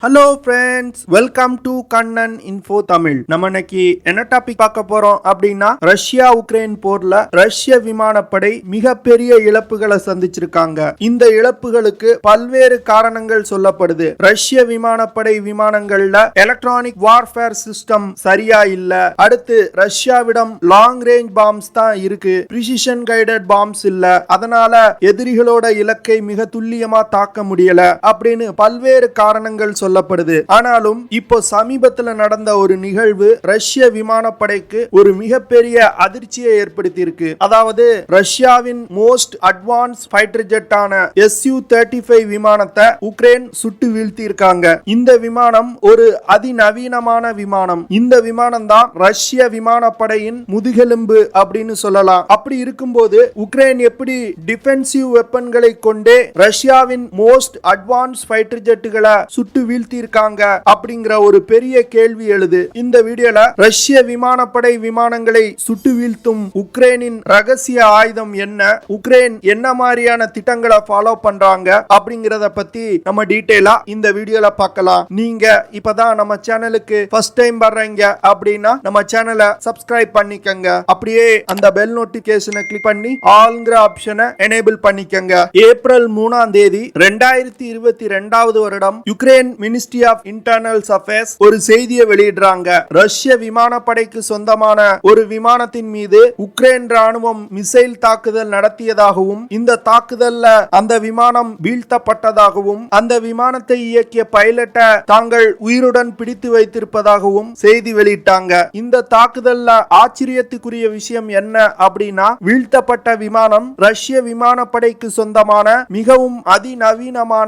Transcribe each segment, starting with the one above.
Hello friends, welcome to Kannan info Tamil. நம்ம இன்னைக்கு என்ன டாபிக் பார்க்க போறோம் அப்படின்னா, ரஷ்யா உக்ரைன் போர்ல ரஷ்ய விமானப்படை மிகப்பெரிய இழப்புகளை சந்திச்சிருக்காங்க. இந்த இழப்புகளுக்கு பல்வேறு காரணங்கள் சொல்லப்படுது. ரஷ்ய விமானப்படை விமானங்கள்ல எலக்ட்ரானிக் வார்ஃபேர் சிஸ்டம் சரியா இல்ல. அடுத்து ரஷ்யாவிடம் லாங் ரேஞ்ச் பாம்ஸ் தான் இருக்கு, பிரிசிஷன் கைடட் பாம்ஸ் இல்ல. அதனால எதிரிகளோட இலக்கை மிக துல்லியமா தாக்க முடியல அப்படின்னு பல்வேறு காரணங்கள் சொல்லப்படுது. ஆனாலும் இப்போ சமீபத்தில் நடந்த ஒரு நிகழ்வு ரஷ்ய விமானப்படைக்கு ஒரு மிகப்பெரிய அதிர்ச்சியை ஏற்படுத்தி இருக்கு. அதாவது ரஷ்யாவின் மோஸ்ட் அட்வான்ஸ் ஃபைட்டர் ஜெட்டான S-125 விமானத்தை உக்ரைன் சுட்டு வீழ்த்தி இருக்காங்க. இந்த விமானம் ஒரு அதிநவீனமான விமானம். இந்த விமானம் தான் ரஷ்ய விமானப்படையின் முதுகெலும்பு அப்படின்னு சொல்லலாம். அப்படி இருக்கும்போது உக்ரைன் எப்படி டிஃபென்சிவ் வெப்பன்களை கொண்டே ரஷ்யாவின் மோஸ்ட் அட்வான்ஸ் ஃபைட்டர் ஜெட்டுகளை சுட்டு வீழ்த்தி இருக்காங்க அப்படிங்கிற ஒரு பெரிய கேள்வி எழுது. இந்த வீடியோல ரஷ்ய விமானப்படை விமானங்களை சுட்டு வீழ்த்தும் உக்ரைனின் ரகசிய ஆயுதம் என்ன, உக்ரைன் என்ன மாதிரியான திட்டங்களை ஃபாலோ பண்றாங்க அப்படிங்கறத பத்தி நம்ம டீடைலா இந்த வீடியோல பார்க்கலாம். நீங்க இப்பதான் நம்ம சேனலுக்கு ஃபர்ஸ்ட் டைம் வர்றீங்க அப்படின்னா நம்ம சேனலை சப்ஸ்கிரைப் பண்ணிக்கங்க. அப்படியே அந்த பெல் நோட்டிபிகேஷனை கிளிக் பண்ணி ஆல்ங்கிற ஆப்ஷனை எனேபிள் பண்ணிக்கங்க. ஏப்ரல் 3ஆம் தேதி 2022 வருடம் Ukraine ministry of internal affairs ஒரு செய்தியை வெளியிடுறாங்க. ரஷ்ய விமானப்படைக்கு சொந்தமான ஒரு விமானத்தின் மீது உக்ரைன் ராணுவம் மிசைல் தாக்குதல் நடத்தியதாகவும், இந்த தாக்குதல்ல அந்த விமானம் வீழ்த்தப்பட்டதாகவும், அந்த விமானத்தை இயக்கிய பைலட்டை தாங்கள் உயிருடன் பிடித்து வைத்திருப்பதாகவும் செய்தி வெளியிட்டாங்க. இந்த தாக்குதல்ல ஆச்சரியத்துக்குரிய விஷயம் என்ன அப்படின்னா, வீழ்த்தப்பட்ட விமானம் ரஷ்ய விமானப்படைக்கு சொந்தமான மிகவும் அதிநவீனமான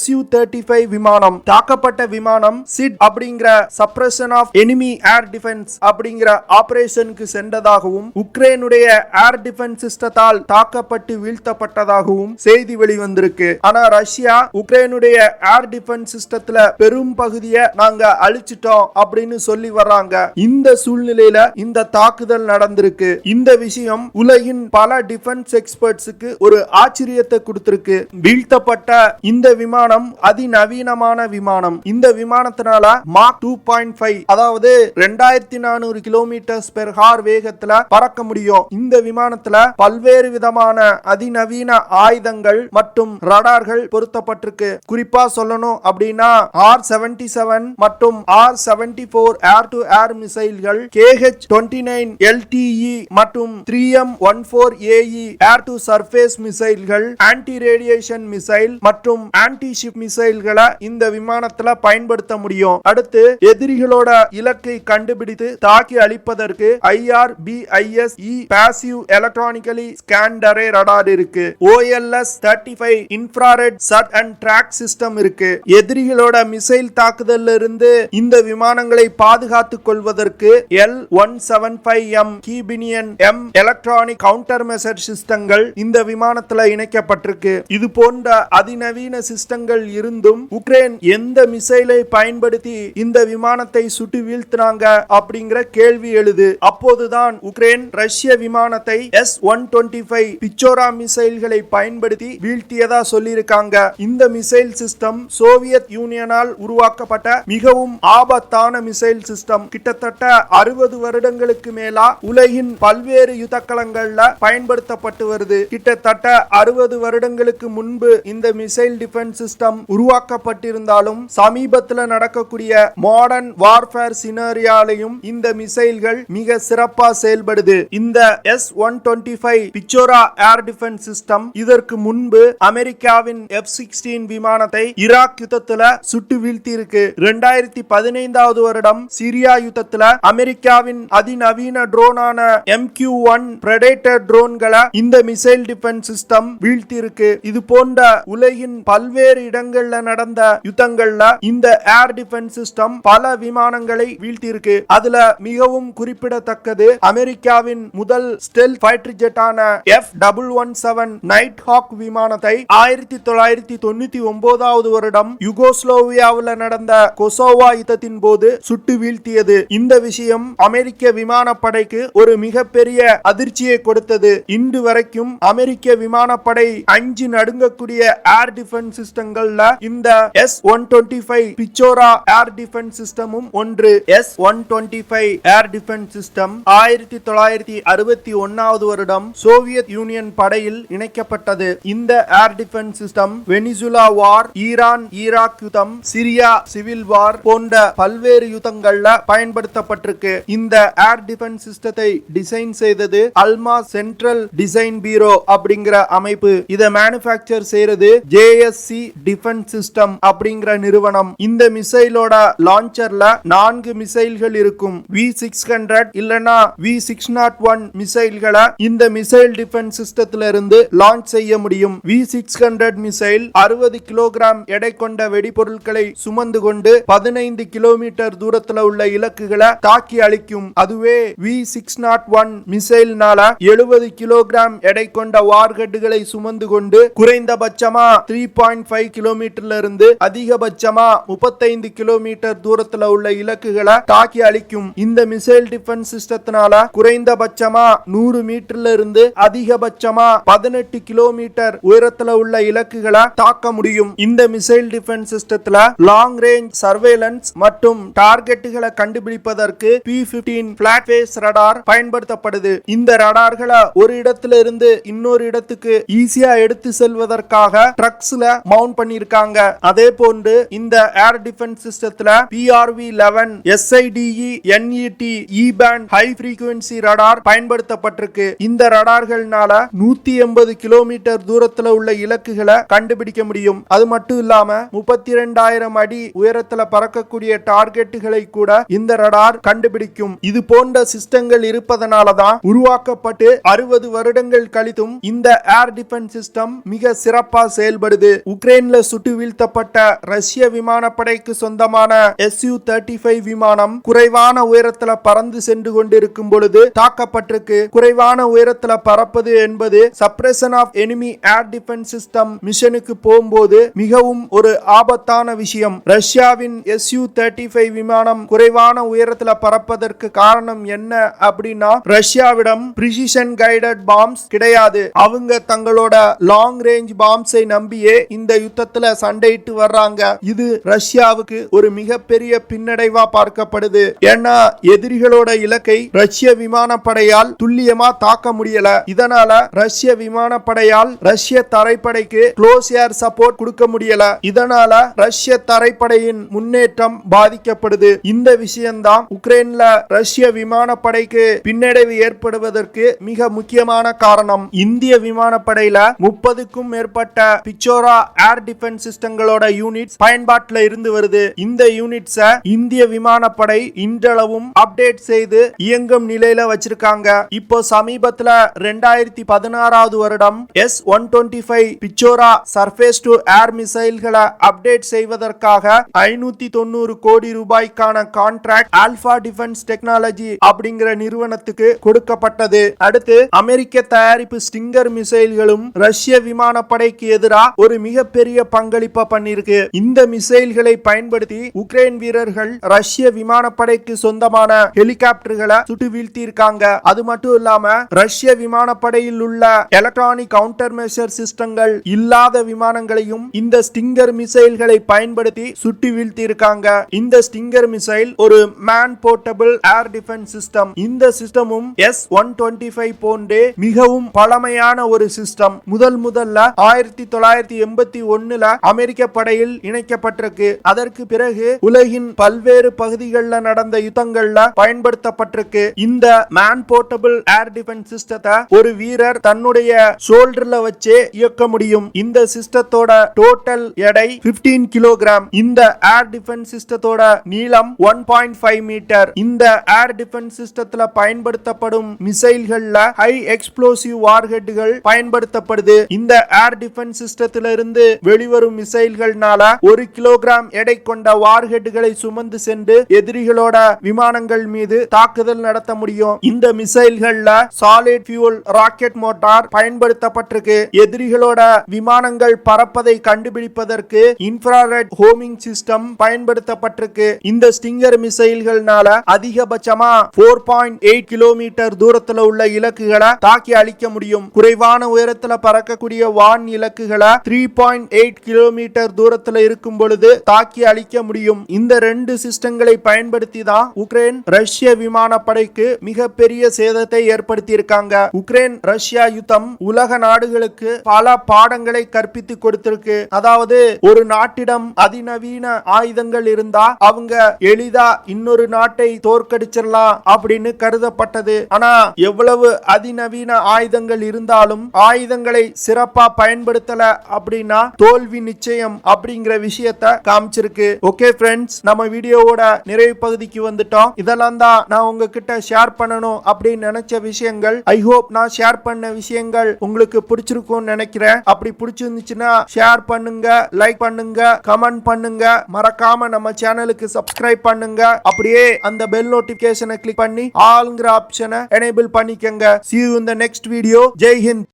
Su-35 விமானம். தாக்கப்பட்ட விமானம் சிட் அப்படிங்கிற suppression of enemy air defence அப்படிங்கிற ஆபரேஷனுக்கு சென்றதாகவும், உக்ரைனுடைய ஏர் டிஃபென்ஸ் சிஸ்டத்தால் தாக்கப்பட்டு வீழ்த்தப்பட்டதாகவும் செய்தி வெளிவந்திருக்கு. ஆனா ரஷ்யா உக்ரைனுடைய ஏர் டிஃபென்ஸ் சிஸ்டத்துல பெரும் பகுதியை நாங்க அழிச்சிட்டோம் அப்படின்னு சொல்லி வர்றாங்க. இந்த சூழ்நிலையில இந்த தாக்குதல் நடந்திருக்கு. இந்த விஷயம் உலகின் பல டிஃபென்ஸ் எக்ஸ்பர்ட்ஸுக்கு ஒரு ஆச்சரியத்தை கொடுத்திருக்கு. வீழ்த்தப்பட்ட இந்த விமானம் அதிநவீனமான விமானம். இந்த விமானத்தினால மாக் 2.5 அதாவது 2400 கிலோமீட்டர்ஸ் பெர் ஹார் வேகத்துல பறக்க முடியும். இந்த விமானத்துல பல்வேறு விதமான அதிநவீன ஆயுதங்கள் மற்றும் ரடார்கள் பொருத்தப்பட்டிருக்கு. குறிப்பா சொல்லணும் அப்படின்னா R-77 மற்றும் R-74 air to air மிசைல்கள், KH-29 LTE மற்றும் 3M-14AE ஏர் டு சர்ஃபேஸ் மிசைல்கள், ஆன்டி ரேடியேஷன் மிசைல் மற்றும் ஆன்டி ஷிப் மிசைல்களை இந்த விமானத்துல பயன்படுத்த முடியும். அடுத்து எதிரிகளோட இலக்கை கண்டுபிடித்து தாக்கி அழிப்பதற்கு IRBISE passive electronically scanned array radar இருக்கு. OLS-35 இன்ஃப்ராரெட் சட் அண்ட் ட்ராக் சிஸ்டம் இருக்கு. எதிரிகளோட மிசைல் தாக்குதல்ல இருந்து இந்த விமானங்களை பாதுகாத்துக் கொள்வதற்கு L-175M கீபினியன் M எலக்ட்ரானிக் கவுண்டர் மெஷர் சிஸ்டங்கள் இந்த விமானத்துல இணைக்கப்பட்டிருக்கு. இது போன்ற அதிநவீன சிஸ்டங்கள் இருந்தும் உக்ரைன் எந்த மிசைலை பயன்படுத்தி இந்த விமானத்தை சுட்டு வீழ்த்தினாங்க அப்படிங்கிற கேள்வி எழுது. அப்போதுதான் உக்ரைன் ரஷ்ய விமானத்தை S-125 பிச்சோரா மிசைல்களை பயன்படுத்தி வீழ்த்தியதா சொல்லியிருக்காங்க. இந்த மிசைல் சிஸ்டம் சோவியத் யூனியனால் உருவாக்கப்பட்ட மிகவும் ஆபத்தான மிசைல் சிஸ்டம். கிட்டத்தட்ட 60 வருடங்களுக்கு மேலா உலகின் பல்வேறு யுத்தக்களங்கள்ல பயன்படுத்தப்பட்டு வருது. கிட்டத்தட்ட 60 வருடங்களுக்கு முன்பு இந்த மிசைல் டிஃபென்ஸ் சிஸ்டம் உருவாக்கப்பட்டிருந்தாலும் சமீபத்தில் நடக்கக்கூடிய மாடர்ன் வார்ஃபேர் சினரியாலையும் இந்த மிசைல்கள் மிக சிறப்பா செயல்படுது. இந்த S-125 பிச்சோரா ஏர் டிஃபென்ஸ் சிஸ்டம் இதற்கு முன்பு அமெரிக்காவின் F-16 விமானத்தை ஈராக் யுத்தத்துல சுட்டு வீழ்த்தி இருக்கு. 2015 வருடம் சிரியா யுத்தத்துல அமெரிக்காவின் அதிநவீன ட்ரோனான MQ-1 பிரெடேட்டர் ட்ரோன்களை இந்த மிசைல் டிஃபென்ஸ் சிஸ்டம் வீழ்த்தி இருக்கு. இது போன்ற உலகின் பல்வேறு இடங்கள்ல நடந்த யுத்தங்கள்ல இந்த ஏர் டிஃபென்ஸ் சிஸ்டம் பல விமானங்களை வீழ்த்தி இருக்கு. அதுல மிகவும் குறிப்பிடத்தக்கது அமெரிக்காவின் முதல் ஸ்டெல்த் ஃபைட்டர் ஜெட்டான F-117 நைட் ஹாக் விமானத்தை 1999 வருடம் யுகோஸ்லோவியாவில் நடந்த கொசோவா யுத்தத்தின் போது சுட்டு வீழ்த்தியது. இந்த விஷயம் அமெரிக்க விமானப்படைக்கு ஒரு மிகப்பெரிய அதிர்ச்சியை கொடுத்தது. இன்று வரைக்கும் அமெரிக்க விமானப்படை அஞ்சு நடுங்கக்கூடிய ஏர் டிஃபென்ஸ் சிஸ்டங்கள்ல இந்த S-125 S-125 பிச்சோரா ஏர் டிஃபென்ஸ் சிஸ்டமும் ஒன்று. S-125 ஏர் டிஃபென்ஸ் சிஸ்டம் 1961 வருடம் சோவியத் யூனியன் படையில் இணைக்கப்பட்டது. இந்த ஏர் டிஃபென்ஸ் சிஸ்டம் வெனிசுலா வார், ஈரான் ஈராக் யுத்தம், சிரியா சிவில் வார் போன்ற பல்வேறு யுத்தங்கள்ல பயன்படுத்தப்பட்டிருக்கு. இந்த ஏர் டிஃபென்ஸ் சிஸ்டத்தை டிசைன் செய்தது அல்மா சென்ட்ரல் டிசைன் பீரோ அப்படிங்கிற அமைப்பு. இதை மேனுஃபேக்சர் செய்யறது JSC டிஃபென்ஸ் சிஸ்டம் அப்படிங்கிற நிறுவனம். இந்த மிசைலோட லான்ச்சர்ல 4 மிசைல்கள் இருக்கும். V600 இல்லனா V601 மிசைல்களை இந்த மிசைல் டிஃபென்ஸ் சிஸ்டத்துல இருந்து லான்ச் செய்ய முடியும். V600 மிசைல் 60 கிலோகிராம் எடை கொண்ட வெடிபொருட்களை சுமந்து கொண்டு 15 கிலோமீட்டர் தூரத்துல உள்ள இலக்குகளை தாக்கி அழிக்கும். அதுவே V601 மிசைல்னால 70 கிலோகிராம் எடை கொண்ட வார்ஹெட்டுகளை சுமந்து கொண்டு குறைந்தபட்சமா 3.5 கிலோமீட்டர்ல இருந்து அதிகபட்சமா 35 கிலோமீட்டர் தூரத்துல உள்ள இலக்குகளை தாக்கி அழிக்கும். இந்த மிசைல் டிஃபென்ஸ் சிஸ்டத்தினால குறைந்தபட்சமா 100 மீட்டர்ல இருந்து அதிகபட்சமா 18 கிலோமீட்டர் உயரத்துல உள்ள இலக்குகளை தாக்க முடியும். இந்த மிசைல் டிஃபென்ஸ் சிஸ்டத்துல லாங் ரேஞ்ச் சர்வேலன்ஸ் மற்றும் டார்கெட்டுகளை கண்டுபிடிப்பதற்கு P-15 பிளாட் ஃபேஸ் ரடார் பயன்படுத்தப்படுது. இந்த ரடார்களை ஒரு இடத்துல இருந்து இன்னொரு இடத்துக்கு ஈஸியா எடுத்து செல்வதற்காக ட்ரக்ஸ்ல மவுண்ட் பண்ணிருக்காங்க. அதே போன்று இந்த ஏர் டிஃபென்ஸ் சிஸ்டத்துல PRV-11 SIDE NET E-band high frequency radar பயன்படுத்தப்பட்டிருக்கு. இந்த ரடார்கள்னால 180 கிலோமீட்டர் தூரத்துல உள்ள இலக்குகளை கண்டுபிடிக்க முடியும். அது மட்டும் இல்லாம 32,000 அடி உயரத்துல பறக்கக்கூடிய டார்கெட்டுகளை கூட இந்த ரடார் கண்டுபிடிக்கும். இது போன்ற சிஸ்டங்கள் இருப்பதனாலதான் உருவாக்கப்பட்டு 60 வருடங்கள் கழித்தும் இந்த ஏர் டிஃபென்ஸ் சிஸ்டம் மிக சிறப்பா செயல்படுது. உக்ரைன்ல சுட்டு வீழ்த்தப்பட்ட ரஷ்ய விமானப்படைக்கு சொந்தமான Su-35 விமானம் குறைவான உயரத்துல பறந்து சென்று கொண்டிருக்கும் பொழுது தாக்கப்பட்டிருக்கு. குறைவான உயரத்துல பறப்பது என்பது suppression of enemy air defence system மிஷனுக்கு போகும்போது மிகவும் ஒரு ஆபத்தான விஷயம். ரஷ்யாவின் Su-35 விமானம் குறைவான உயரத்துல பறப்பதற்கு காரணம் என்ன அப்படின்னா, ரஷ்யாவிடம் பிரிசிஷன் கைடட் பாம்ஸ் கிடையாது. அவங்க தங்களோட லாங் ரேஞ்ச் பாம்ஸை நம்பியே இந்த யுத்தத்துல சண்டையிட்டு வர்றாங்க. இது ரஷ்யாவுக்கு ஒரு மிகப்பெரிய பின்னடைவா பார்க்கப்படுது. ஏன்னா எதிரிகளோட இலக்கை ரஷ்ய விமானப்படையால் துல்லியமா தாக்க முடியல. இதனால ரஷ்ய விமானப்படையால் ரஷ்ய தரைப்படைக்கு க்ளோஸ் ஏர் சப்போர்ட் கொடுக்க முடியல. இதனால ரஷ்ய தரைப்படையின் முன்னேற்றம் பாதிக்கப்படுது. இந்த விஷயம்தான் உக்ரைன்ல ரஷ்ய விமானப்படைக்கு பின்னடைவு ஏற்படுவதற்கு மிக முக்கியமான காரணம். இந்திய விமானப்படையில 30க்கும் மேற்பட்ட பிச்சோரா ஏர் டிஃபென்ஸ் சிஸ்டங்களோட யூனிட்ஸ் பயன்பாட்டுல இருந்து வருது. இந்த யூனிட்ஸ இந்திய விமானப்படை இன்றளவும் அப்டேட் செய்து இயங்கும் நிலையில வச்சிருக்காங்க. இப்போ சமீபத்துல 2016 வருடம் S-125 Pechora surface to air மிசைல்களை அப்டேட் செய்வதற்காக 590 கோடி ரூபாய்க்கான கான்ட்ராக்ட் ஆல்பா டிஃபென்ஸ் டெக்னாலஜி அப்படிங்கிற நிறுவனத்துக்கு கொடுக்கப்பட்டது. அடுத்து அமெரிக்க தயாரிப்பு ஸ்டிங்கர் மிசைல்களும் ரஷ்ய விமானப்படைக்கு எதிராக ஒரு மிகப்பெரிய பங்களிப்பை பண்ணிருக்கு. இந்த மிசைல்களை பயன்படுத்தி உக்ரைன் வீரர்கள் ரஷ்ய விமானப்படைக்கு சொந்தமான ஹெலிகாப்டர்களை சுட்டு வீழ்த்தியிருக்காங்க. அது மட்டும் இல்லாம ரஷ்ய விமானப்படையில் உள்ள எலக்ட்ரானிக் கவுண்டர் மெஷர் சிஸ்டங்கள் இல்லாத விமானங்களையும் இந்த ஸ்டிங்கர் மிசைல்களை பயன்படுத்தி சுட்டு வீழ்த்தியிருக்காங்க. இந்த ஸ்டிங்கர் மிசைல் ஒரு மேன் போர்ட்டபிள் ஏர் டிஃபென்ஸ் சிஸ்டம். இந்த சிஸ்டமும் S-125 போன்றே மிகவும் பழமையான ஒரு சிஸ்டம். முதல்ல 1981 அமெரிக்க படையில் இணைக்கப்பட்டிருக்கு. அதற்கு பிறகு உலகின் பல்வேறு பகுதிகளில் நடந்த யுத்தங்கள்ல பயன்படுத்தப்பட்டிருக்கு. இந்த மேன் போர்ட்டபிள் ஏர் டிஃபென்ஸ் சிஸ்டத்தை ஒரு வீரர் தன்னுடைய ஷோல்டர்ல வச்சே இயக்க முடியும். இந்த சிஸ்டத்தோட டோட்டல் எடை 15 கிலோகிராம். இந்த ஏர் டிஃபென்ஸ் சிஸ்டத்தோட நீளம் 1.5 மீட்டர். இந்த ஏர் டிஃபென்ஸ் சிஸ்டத்துல பயன்படுத்தப்படும் மிசைல்கள்ல ஹை எக்ஸ்ப்ளோசிவ் வார்ஹெட்டுகள் பயன்படுத்தப்படுது. இந்த ஏர் டிஃபென்ஸ் சிஸ்டத்துல இருந்து வெளிவரும் மிசைல்கள்னால 1 கிலோகிராம் எடை கொண்ட வார்ஹெட்டுகளை சுமந்து சென்று எதிரிகளோட விமானங்கள் மீது தாக்குதல் நடத்த முடியும். இந்த மிசைல்கள்ல சாலிட் ஃபியூல் ராக்கெட் மோட்டார் பயன்படுத்தப்பட்டிருக்கு. எதிரிகளோட விமானங்கள் பறப்பதை கண்டுபிடிப்பதற்கு இன்ஃப்ராரெட் ஹோமிங் சிஸ்டம் பயன்படுத்தப்பட்டிருக்கு. இந்த ஸ்டிங்கர் மிசைல்கள்னால அதிகபட்சமா 4.8 கிலோமீட்டர் தூரத்துல உள்ள இலக்குகளை தாக்கி அழிக்க முடியும். குறைவான உயரத்துல பறக்கக்கூடிய வான் இலக்குகளை 3.8 கிலோமீட்டர் தூரத்துல இருக்கும் இருக்கும் பொழுது தாக்கி அழிக்க முடியும். இந்த 2 சிஸ்டங்களை பயன்படுத்தி தான் உக்ரைன் ரஷ்ய விமானப்படைக்கு மிகப்பெரிய சேதத்தை ஏற்படுத்தி இருக்காங்க. உக்ரைன் ரஷ்யா யுத்தம் உலக நாடுகளுக்கு பல பாடங்களை கற்பித்து கொடுத்திருக்கு. அதாவது ஒரு நாட்டிடம் அதிநவீன ஆயுதங்கள் இருந்தா அவங்க எளிதா இன்னொரு நாட்டை தோற்கடிச்சிடலாம் அப்படின்னு கருதப்பட்டது. ஆனா எவ்வளவு அதிநவீன ஆயுதங்கள் இருந்தாலும் ஆயுதங்களை சிறப்பா பயன்படுத்தல அப்படின்னா தோல்வி நிச்சயம் அப்படிங்கிற விஷயத்தை காமிச்சிருக்கு. ஓகே ஃப்ரெண்ட்ஸ், நம்ம வீடியோவோட நிறைவு பகுதிக்கு வந்துட்டோம். இதெல்லாம் தான் நான் உங்ககிட்ட ஷேர் பண்ணணும் அப்படின்னு நினைச்ச விஷயங்கள். ஐ ஹோப் நான் ஷேர் பண்ண விஷயங்கள் உங்களுக்கு பிடிச்சிருக்கும்னு நினைக்கிறேன். அப்படி பிடிச்சிருந்துச்சுன்னா ஷேர் பண்ணுங்க, லைக் பண்ணுங்க, கமெண்ட் பண்ணுங்க, மறக்காம நம்ம சேனலுக்கு சப்ஸ்கிரைப் பண்ணுங்க. அப்படியே அந்த பெல் நோட்டிபிகேஷனை கிளிக் பண்ணி ஆல்ங்கிற ஆப்ஷனை எனேபிள் பண்ணிக்கங்க. See you in the next video. Jai Hind.